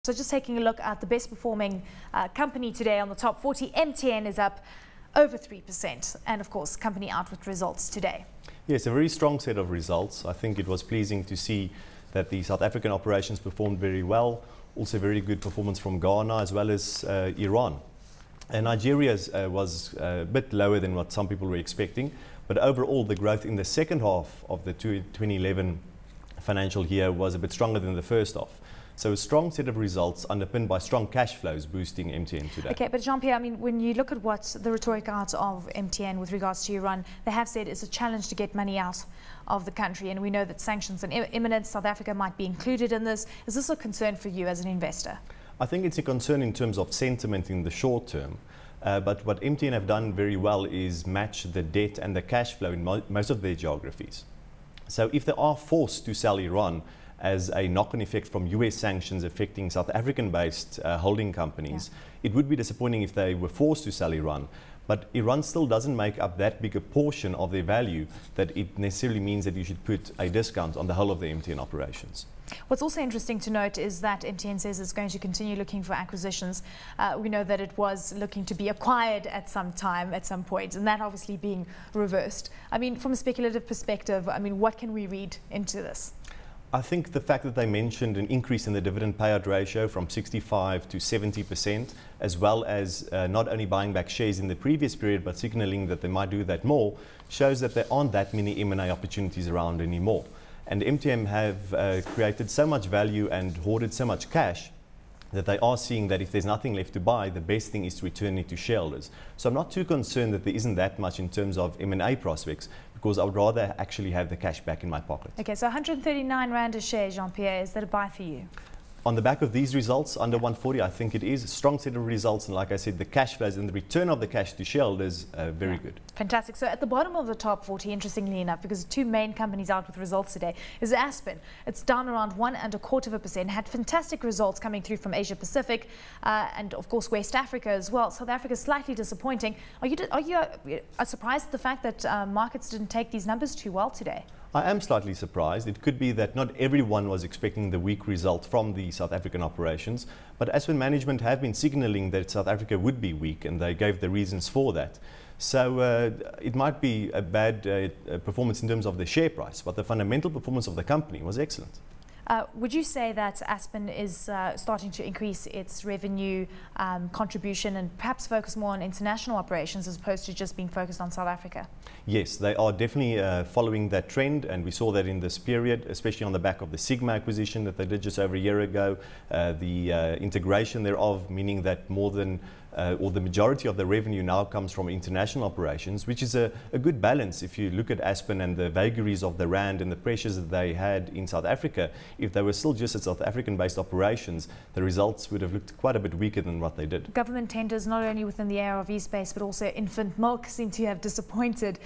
So just taking a look at the best performing company today on the top 40, MTN is up over 3%. And of course, company out with results today. Yes, a very strong set of results. I think it was pleasing to see that the South African operations performed very well. Also very good performance from Ghana as well as Iran. And Nigeria was a bit lower than what some people were expecting. But overall, the growth in the second half of the 2011 financial year was a bit stronger than the first half. So a strong set of results underpinned by strong cash flows boosting MTN today. Okay, but Jean Pierre, I mean, when you look at what the rhetoric out of MTN with regards to Iran, they have said it's a challenge to get money out of the country, and we know that sanctions are imminent. South Africa might be included in this. Is this a concern for you as an investor? I think it's a concern in terms of sentiment in the short term. But what MTN have done very well is match the debt and the cash flow in most of their geographies. So if they are forced to sell Iran as a knock-on effect from US sanctions affecting South African-based holding companies, it would be disappointing if they were forced to sell Iran. But Iran still doesn't make up that big a portion of their value that it necessarily means that you should put a discount on the whole of the MTN operations. What's also interesting to note is that MTN says it's going to continue looking for acquisitions. We know that it was looking to be acquired at some time, at some point, and that obviously being reversed. I mean, from a speculative perspective, I mean, what can we read into this? I think the fact that they mentioned an increase in the dividend payout ratio from 65 to 70%, as well as not only buying back shares in the previous period, but signaling that they might do that more, shows that there aren't that many M&A opportunities around anymore. And MTN have created so much value and hoarded so much cash that they are seeing that if there's nothing left to buy, the best thing is to return it to shareholders. So I'm not too concerned that there isn't that much in terms of M&A prospects, because I would rather actually have the cash back in my pocket. Okay, so 139 Rand a share, Jean Pierre, is that a buy for you? On the back of these results, under 140, I think it is a strong set of results. And like I said, the cash flows and the return of the cash to shareholders are very good. Fantastic. So at the bottom of the top 40, interestingly enough, because two main companies out with results today, is Aspen. It's down around 1.25%, had fantastic results coming through from Asia Pacific and, of course, West Africa as well. South Africa is slightly disappointing. Are you surprised at the fact that markets didn't take these numbers too well today? I am slightly surprised. It could be that not everyone was expecting the weak result from the South African operations, but Aspen management have been signaling that South Africa would be weak, and they gave the reasons for that. So it might be a bad performance in terms of the share price, but the fundamental performance of the company was excellent. Would you say that Aspen is starting to increase its revenue contribution and perhaps focus more on international operations as opposed to just being focused on South Africa? Yes, they are definitely following that trend, and we saw that in this period, especially on the back of the Sigma acquisition that they did just over a year ago, the integration thereof, meaning that more than or the majority of the revenue now comes from international operations, which is a good balance. If you look at Aspen and the vagaries of the rand and the pressures that they had in South Africa, if they were still just at South African-based operations, the results would have looked quite a bit weaker than what they did. Government tenders, not only within the ARV space, but also infant milk, seem to have disappointed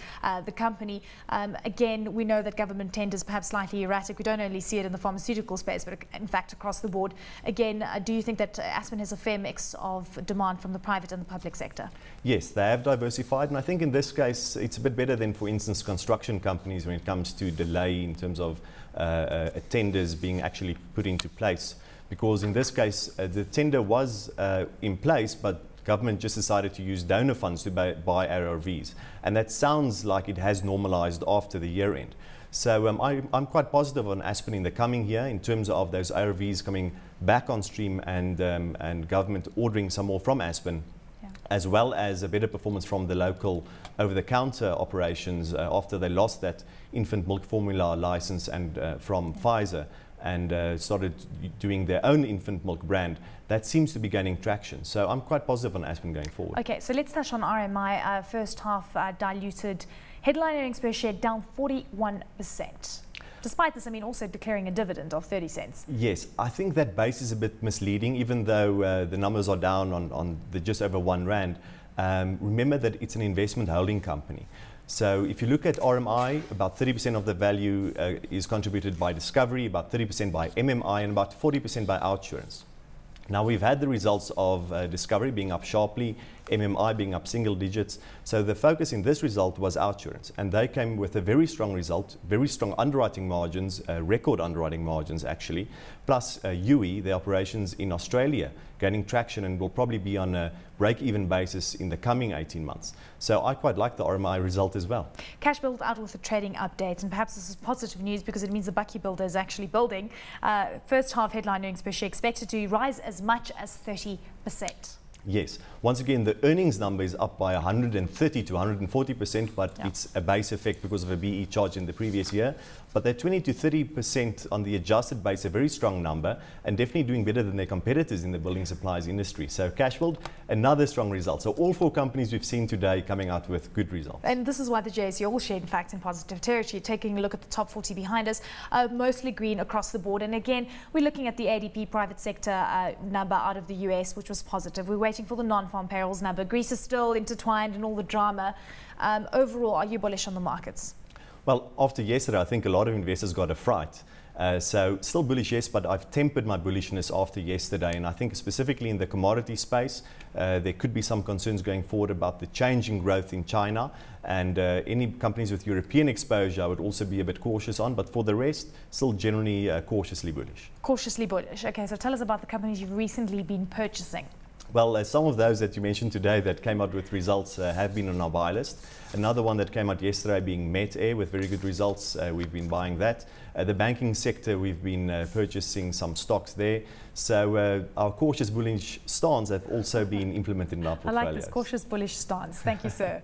the company. Again, we know that government tenders perhaps slightly erratic. We don't only see it in the pharmaceutical space, but in fact across the board. Again, do you think that Aspen has a fair mix of demand from the private and the public sector? Yes, they have diversified, and I think in this case it's a bit better than, for instance, construction companies when it comes to delay in terms of tenders being actually put into place, because in this case the tender was in place, but government just decided to use donor funds to buy ARVs, and that sounds like it has normalized after the year end. So I'm quite positive on Aspen in the coming year in terms of those ARVs coming back on stream and government ordering some more from Aspen, as well as a better performance from the local over-the-counter operations after they lost that infant milk formula license and from Pfizer and started doing their own infant milk brand. That seems to be gaining traction. So I'm quite positive on Aspen going forward. Okay, so let's touch on RMI. First half diluted headline earnings per share down 41%. Despite this, I mean, also declaring a dividend of 30 cents. Yes, I think that base is a bit misleading, even though the numbers are down on the just over 1 Rand. Remember that it's an investment holding company. So if you look at RMI, about 30% of the value is contributed by Discovery, about 30% by MMI, and about 40% by OUTsurance. Now we've had the results of Discovery being up sharply, MMI being up single digits. So the focus in this result was OUTsurance, and they came with a very strong result, very strong underwriting margins, record underwriting margins actually, plus UE, the operations in Australia, gaining traction and will probably be on a break-even basis in the coming 18 months. So I quite like the RMI result as well. Cash build out with the trading updates, and perhaps this is positive news because it means the Bucky builder is actually building. First half headline earnings per share expected to rise as much as 30%. Yes. Once again, the earnings number is up by 130 to 140%, but it's a base effect because of a BE charge in the previous year. But they're 20 to 30% on the adjusted base, a very strong number, and definitely doing better than their competitors in the building supplies industry. So Cashbuild, another strong result. So all 4 companies we've seen today coming out with good results. And this is why the JSE all shared, in fact, in positive territory. Taking a look at the top 40 behind us, mostly green across the board. And again, we're looking at the ADP private sector number out of the US, which was positive. We're waiting for the non-farm payrolls number. Greece is still intertwined in all the drama. Overall, are you bullish on the markets? Well, after yesterday, I think a lot of investors got a fright. So still bullish, yes, but I've tempered my bullishness after yesterday. And I think specifically in the commodity space, there could be some concerns going forward about the changing growth in China. And any companies with European exposure I would also be a bit cautious on. But for the rest, still generally cautiously bullish. Cautiously bullish. Okay, so tell us about the companies you've recently been purchasing. Well, some of those that you mentioned today that came out with results have been on our buy list. Another one that came out yesterday being MetAir with very good results. We've been buying that. The banking sector, we've been purchasing some stocks there. So our cautious bullish stance have also been implemented in our portfolio. I like this cautious bullish stance. Thank you, sir.